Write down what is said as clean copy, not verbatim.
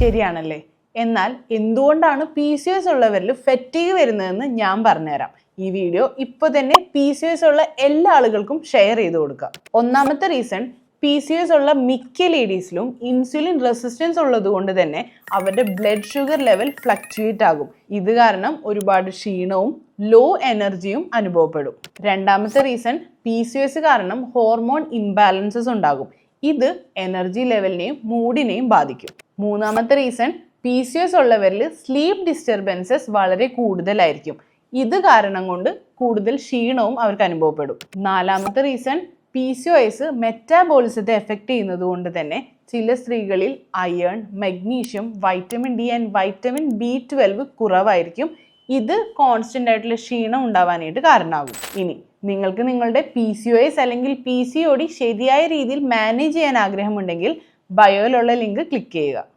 ശരിയാണല്ലേ? എന്നാൽ എന്തുകൊണ്ടാണ് PCOS ഉള്ളവരിൽ fatigue വരുന്നതെന്ന് ഞാൻ പറഞ്ഞുതരാം. ഈ വീഡിയോ ഇപ്പോൾ തന്നെ PCOS ഉള്ള എല്ലാ ആളുകൾക്കും ഷെയർ ചെയ്ത് കൊടുക്കുക. ഒന്നാമത്തെ റീസൺ, PCOS ഉള്ള മിക്ക ലേഡീസിലും ഇൻസുലിൻ റെസിസ്റ്റൻസ് ഉള്ളത് കൊണ്ട് തന്നെ അവരുടെ ബ്ലഡ് ഷുഗർ ലെവൽ ഫ്ലക്ച്വേറ്റ് ആകും. ഇത് കാരണം ഒരുപാട് ക്ഷീണവും ലോ എനർജിയും അനുഭവപ്പെടും. രണ്ടാമത്തെ റീസൺ, PCOS കാരണം ഹോർമോൺ ഇംബാലൻസസ് ഉണ്ടാകും. ഇത് എനർജി ലെവലിനെയും മൂഡിനെയും ബാധിക്കും. മൂന്നാമത്തെ റീസൺ, PCOS ഉള്ളവരിൽ സ്ലീപ്പ് ഡിസ്റ്റർബൻസസ് വളരെ കൂടുതലായിരിക്കും. ഇത് കാരണം കൊണ്ട് കൂടുതൽ ക്ഷീണവും അവർക്ക് അനുഭവപ്പെടും. നാലാമത്തെ റീസൺ, PCOS മെറ്റാബോളിസത്തെ എഫക്റ്റ് ചെയ്യുന്നത് കൊണ്ട് തന്നെ ചില സ്ത്രീകളിൽ iron, magnesium, vitamin D and vitamin B12 കുറവായിരിക്കും. ഇത് കോൺസ്റ്റന്റ് ആയിട്ടുള്ള ക്ഷീണം ഉണ്ടാവാനായിട്ട് കാരണമാകും. ഇനി നിങ്ങൾക്ക് നിങ്ങളുടെ PCOS അല്ലെങ്കിൽ PCOD ശരിയായ രീതിയിൽ മാനേജ് ചെയ്യാൻ ആഗ്രഹമുണ്ടെങ്കിൽ ബയോയിലുള്ള ലിങ്ക് ക്ലിക്ക് ചെയ്യുക.